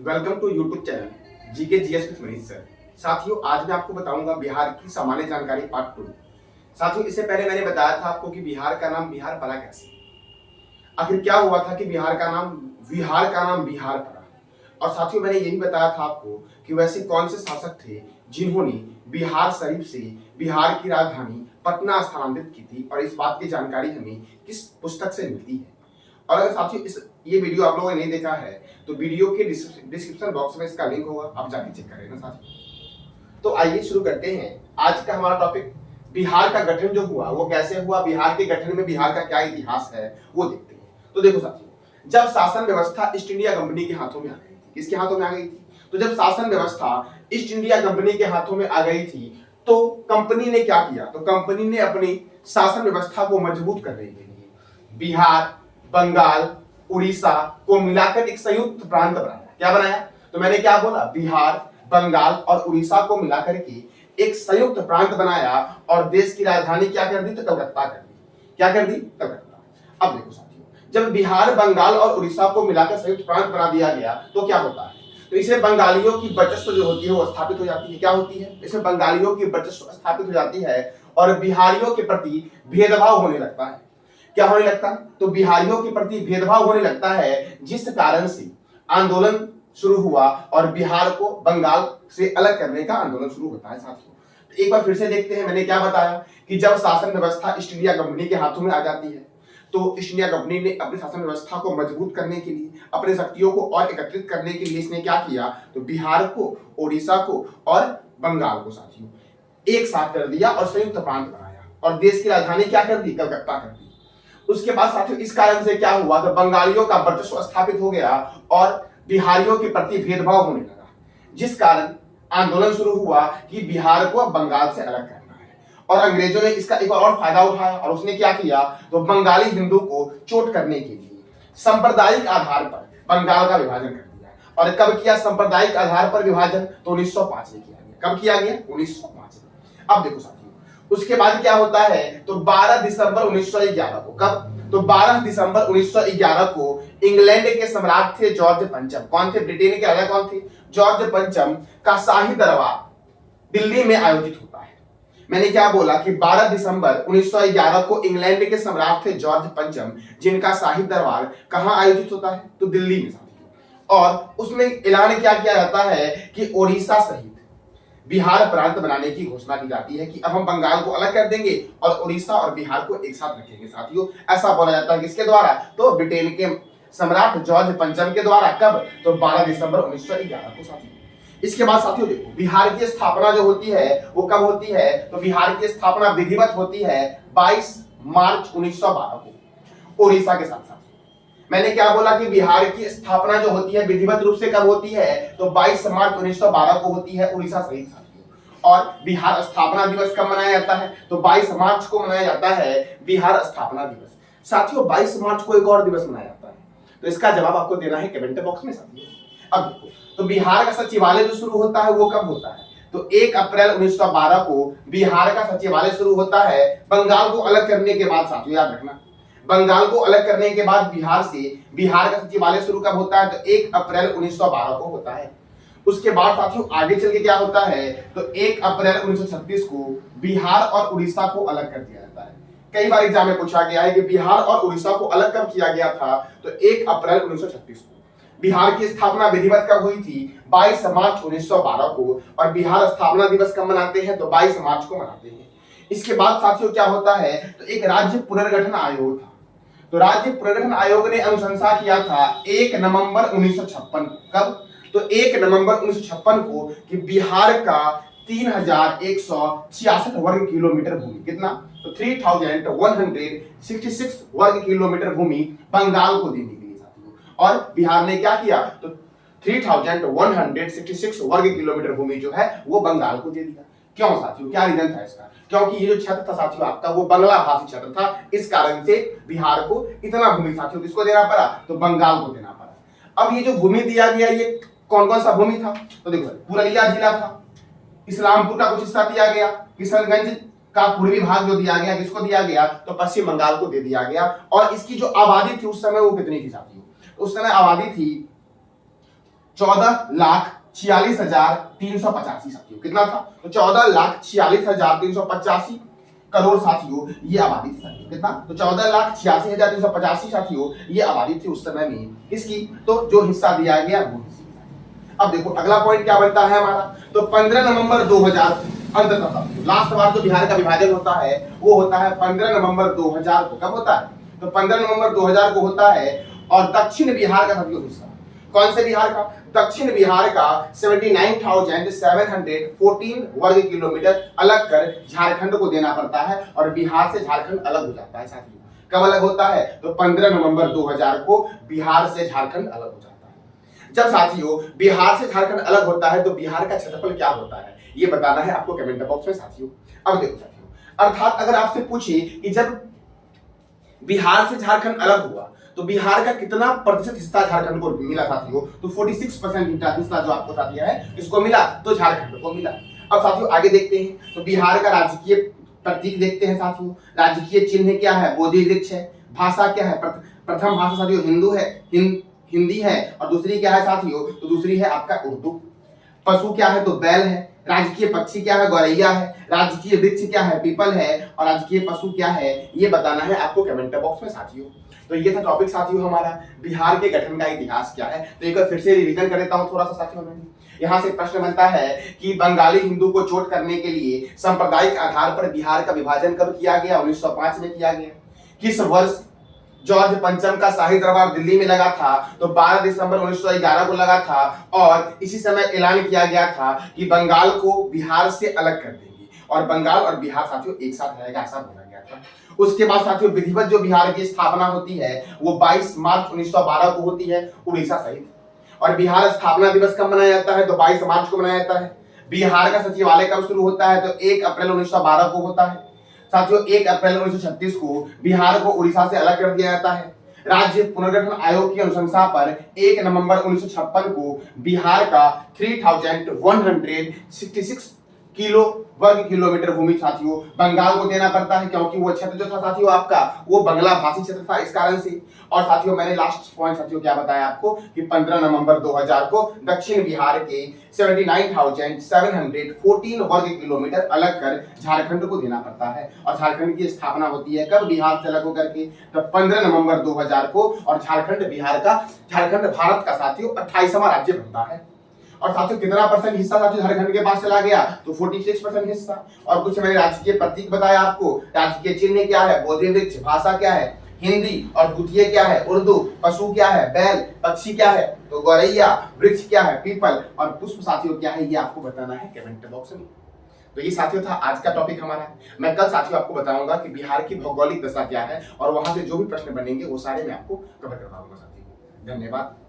Welcome to YouTube channel GK GS with Manish sir. साथियों, आज मैं आपको बताऊंगा बिहार की सामान्य जानकारी पार्ट 2। साथियों, इससे पहले मैंने बताया था आपको कि बिहार का नाम बिहार पड़ा कैसे। आखिर क्या हुआ था कि बिहार का नाम बिहार पड़ा। और साथियों, मैंने यही बताया था आपको कि वैसे कौन से शासक थे जिन्होंने बिहार शरीफ से बिहार की राजधानी पटना स्थानांतरित की थी, और इस बात की जानकारी हमें किस पुस्तक से मिलती है। और अगर साथियों ये वीडियो आप लोगों ने नहीं देखा है तो वीडियो के डिस्क्रिप्शन बॉक्स में इसका लिंक होगा, आप जाके चेक करें ना साथियों। तो आइए शुरू करते हैं। आज का हमारा टॉपिक बिहार का गठन जो हुआ वो कैसे हुआ, बिहार के गठन में बिहार का क्या इतिहास है वो देखते हैं। तो देखो साथियों, जब शासन व्यवस्था ईस्ट इंडिया कंपनी के हाथों में आ गई थी, किसके हाथों में आ गई थी? तो जब शासन व्यवस्था ईस्ट इंडिया कंपनी के हाथों में आ गई थी तो कंपनी ने क्या किया? तो कंपनी ने अपनी शासन व्यवस्था को मजबूत करने के लिए बिहार, बंगाल, उड़ीसा को मिलाकर एक संयुक्त प्रांत बनाया। क्या बनाया? तो मैंने क्या बोला? बिहार, बंगाल और उड़ीसा को मिलाकर के एक संयुक्त प्रांत बनाया और देश की राजधानी क्या कर दी? तो कलकत्ता कर दी। क्या कर दी? कलकत्ता। अब देखो साथियों, जब बिहार, बंगाल और उड़ीसा को मिलाकर संयुक्त प्रांत बना दिया गया तो क्या होता है? तो इसमें बंगालियों की वर्चस्व जो होती है वो स्थापित हो जाती है। क्या होती है? इसमें बंगालियों की वर्चस्व स्थापित हो जाती है और बिहारियों के प्रति भेदभाव होने लगता है। क्या होने लगता है? तो बिहारियों के प्रति भेदभाव होने लगता है, जिस कारण से आंदोलन शुरू हुआ और बिहार को बंगाल से अलग करने का आंदोलन शुरू होता है। साथियों, तो एक बार फिर से देखते हैं। मैंने क्या बताया कि जब शासन व्यवस्था ईस्ट इंडिया कंपनी के हाथों में आ जाती है तो ईस्ट इंडिया कंपनी ने अपनी शासन व्यवस्था को मजबूत करने के लिए, अपने शक्तियों को और एकत्रित करने के लिए इसने क्या किया? तो बिहार को, ओडिशा को और बंगाल को साथियों एक साथ कर दिया और संयुक्त प्रांत बनाया और देश की राजधानी क्या कर दी? कलकत्ता कर दी। उसके बाद साथियों इस कारण से क्या हुआ? तो बंगालियों का वर्चस्व स्थापित हो गया और बिहारियों के प्रति भेदभाव होने लगा, जिस कारण आंदोलन शुरू हुआ कि बिहार को बंगाल से अलग करना है। और अंग्रेजों ने इसका एक और फायदा उठाया और उसने क्या किया? तो बंगाली हिंदू को चोट करने के लिए सांप्रदायिक आधार पर बंगाल का विभाजन कर दिया। और कब किया सांप्रदायिक आधार पर विभाजन? तो 1905 में किया गया। कब किया गया? 1905 में। अब देखो साथियों, उसके बाद क्या होता है? तो 12 दिसंबर 1911 को, कब? तो 12 दिसंबर 1911 को इंग्लैंड के सम्राट थे जॉर्ज पंचम। कौन थे? ब्रिटेन के राजा कौन थे? जॉर्ज पंचम का शाही दरबार दिल्ली में आयोजित होता है। मैंने क्या बोला कि 12 दिसंबर 1911 को इंग्लैंड के सम्राट थे जॉर्ज पंचम, जिनका शाही दरबार कहां आयोजित होता है? तो दिल्ली में। और उसमें ऐलान क्या किया जाता है कि ओडिशा सहित बिहार प्रांत बनाने की घोषणा की जाती है कि अब हम बंगाल को अलग कर देंगे और उड़ीसा और बिहार को एक साथ रखेंगे। साथियों, ऐसा बोला जाता है किसके द्वारा? तो ब्रिटेन के सम्राट जॉर्ज पंचम के द्वारा। कब? तो 12 दिसंबर 1911 को। साथियों, इसके बाद साथियों देखो, बिहार की स्थापना जो होती है वो कब होती है? तो बिहार की स्थापना विधिवत होती है 22 मार्च 1912 को उड़ीसा के साथ। मैंने क्या बोला कि बिहार की स्थापना जो होती है विधिवत रूप से कब होती है? तो 22 मार्च 1912 को होती है उड़ीसा सहित। और बिहार स्थापना दिवस कब मनाया जाता है? तो 22 मार्च को मनाया जाता है बिहार स्थापना दिवस। साथियों, 22 मार्च को एक और दिवस मनाया जाता है, तो इसका जवाब आपको देना है कमेंट बॉक्स में साथियों। अब देखो, तो बिहार का सचिवालय जो शुरू होता है वो कब होता है? तो 1 अप्रैल 1912 को बिहार का सचिवालय शुरू होता है बंगाल को अलग करने के बाद। साथियों याद रखना, बंगाल को अलग करने के बाद बिहार का सचिवालय शुरू कब होता है? तो 1 अप्रैल 1912 को होता है। उसके बाद साथियों आगे चल के क्या होता है? तो 1 अप्रैल 1936 को बिहार और उड़ीसा को अलग कर दिया जाता है। कई बार एग्जाम में पूछा गया है कि बिहार और उड़ीसा को अलग कब किया गया था? तो 1 अप्रैल 1936 को। बिहार की स्थापना विधिवत कब हुई थी? 22 मार्च 1912 को। और बिहार स्थापना दिवस कब मनाते हैं? तो 22 मार्च को मनाते हैं। इसके बाद साथियों क्या होता है? तो एक राज्य पुनर्गठन आयोग था। तो राज्य पुनर्गठन आयोग ने अनुशंसा किया था 1 नवंबर 1956 को। कब? तो 1 नवंबर 1956 को कि बिहार का 3166 वर्ग किलोमीटर भूमि, कितना? तो 3166 वर्ग किलोमीटर भूमि बंगाल को देने के लिए साथियों। और बिहार ने क्या किया? तो 3166 वर्ग किलोमीटर भूमि जो है वो बंगाल को दे दिया। क्यों साथियों? क्या रीजन था इसका? क्योंकि ये जो क्षेत्र था साथियों आपका वो बंगला भाषी क्षेत्र था, इस कारण से बिहार को इतना भूमि साथियों किसको देना पड़ा? तो बंगाल को देना पड़ा। अब ये जो भूमि दिया गया ये कौन कौन सा भूमि था? तो देखो, पुरुलिया जिला था, इस्लामपुर का कुछ हिस्सा दिया गया, किशनगंज का पूर्वी भाग जो दिया गया किसको दिया गया? तो पश्चिम बंगाल को दे दिया गया। और इसकी जो आबादी थी उस समय वो कितनी थी साथियों? उस समय आबादी थी 14,46,385 साथियों। कितना था? तो 14,46,385 करोड़ साथियों ये आबादी थी साथियों। कितना? तो 14,86,385 साथियों ये आबादी थी उस समय में। किसकी? तो जो हिस्सा दिया गया वो हिस्सा। अब देखो अगला पॉइंट क्या बनता है हमारा, तो 15 नवंबर 2000 अंततः लास्ट बार जो बिहार का विभाजन होता है वो होता है 15 नवंबर 2000 को। कब होता है? तो 15 नवंबर 2000 को होता है। और दक्षिण बिहार का साथियों हिस्सा, कौन से बिहार का? दक्षिण बिहार का 79,714 वर्ग किलोमीटर अलग कर झारखंड को देना पड़ता है और बिहार से झारखंड अलग हो जाता है साथियों। कब अलग होता है? तो 15 नवंबर 2000 को बिहार से झारखंड अलग हो जाता है। जब साथियों बिहार से झारखंड अलग होता है तो बिहार का क्षेत्रफल क्या होता है ये बताना है आपको कमेंट बॉक्स में साथियों। अब देखो साथियों, अर्थात अगर आपसे पूछे कि जब बिहार से झारखंड अलग हुआ तो बिहार का कितना प्रतिशत हिस्सा झारखंड को मिला साथियों, तो 46% हिस्सा जो आपको साथियों है इसको मिला, तो झारखंड को मिला। अब साथियों आगे देखते हैं, तो बिहार का राजकीय प्रतीक देखते हैं साथियों। राजकीय चिन्ह क्या है? बोधि वृक्ष है। भाषा क्या है? प्रथम भाषा साथियों हिंदू है, हिंदी है। और दूसरी क्या है साथियों? तो दूसरी है आपका उर्दू। पशु क्या है? तो बैल है। राजकीय पक्षी क्या है? गौरैया है। राजकीय वृक्ष क्या है? पीपल है। और राजकीय पशु क्या है ये बताना है आपको कमेंट बॉक्स में साथियों। तो ये था टॉपिक साथियों हमारा, बिहार के गठन का इतिहास क्या है। तो एक बार फिर से रिवीजन कर देता हूं थोड़ा सा साथियों में। यहाँ से प्रश्न बनता है कि बंगाली हिंदू को चोट करने के लिए सांप्रदायिक आधार पर बिहार का विभाजन कब किया गया? 1905 में किया गया। किस वर्ष जॉर्ज पंचम का शाही दरबार दिल्ली में लगा था? तो 12 दिसंबर 1911 को लगा था। और इसी समय ऐलान किया गया था कि बंगाल को बिहार से अलग कर देंगे और बंगाल और बिहार साथियों एक साथ रहेगा, ऐसा बोला गया था। उसके बाद साथियों विधिवत जो बिहार की स्थापना होती है वो 22 मार्च 1912 को होती है उड़ीसा सहित। और बिहार स्थापना दिवस कब मनाया जाता है? तो 22 मार्च को मनाया जाता है। बिहार का सचिवालय कब शुरू होता है? तो 1 अप्रैल 1912 को होता है साथियों। 1 अप्रैल 1936 को बिहार को उड़ीसा से अलग कर दिया जाता है। राज्य पुनर्गठन आयोग की अनुशंसा पर 1 नवंबर 1956 को बिहार का 3166 किलो वर्ग किलोमीटर भूमि साथियों बंगाल को देना पड़ता है, क्योंकि वो क्षेत्र जो था साथियों आपका वो बंगला भाषी क्षेत्र था इस कारण से। और साथियों मैंने लास्ट पॉइंट साथियों क्या बताया आपको कि 15 नवंबर 2000 को दक्षिण बिहार के 79,714 वर्ग किलोमीटर अलग कर झारखंड को देना पड़ता है। और झारखंड की स्थापना होती है कब? बिहार से अलग होकर के, तो 15 नवंबर 2000 को। और झारखंड भारत का साथियों 28वां राज्य बनता है। और साथियों कितना परसेंट हिस्सा साथियों झारखंड के पास चला गया? तो 46% हिस्सा। और कुछ मैंने राजकीय प्रतीक बताया आपको। राजकीय चिन्ह क्या है? बोधि वृक्ष। भाषा क्या है? हिंदी। और द्वितीय क्या है? उर्दू। पशु क्या है? बैल। पक्षी क्या है? तो गौरैया। वृक्ष क्या है? पीपल। और पुष्प साथियों क्या है ये आपको बताना है कमेंट बॉक्स में। तो ये साथियों था आज का टॉपिक हमारा। मैं कल साथियों आपको बताऊंगा कि बिहार की भौगोलिक दशा क्या है और वहां से जो भी प्रश्न बनेंगे वो सारे मैं आपको कवर करवाऊंगा साथियों। धन्यवाद।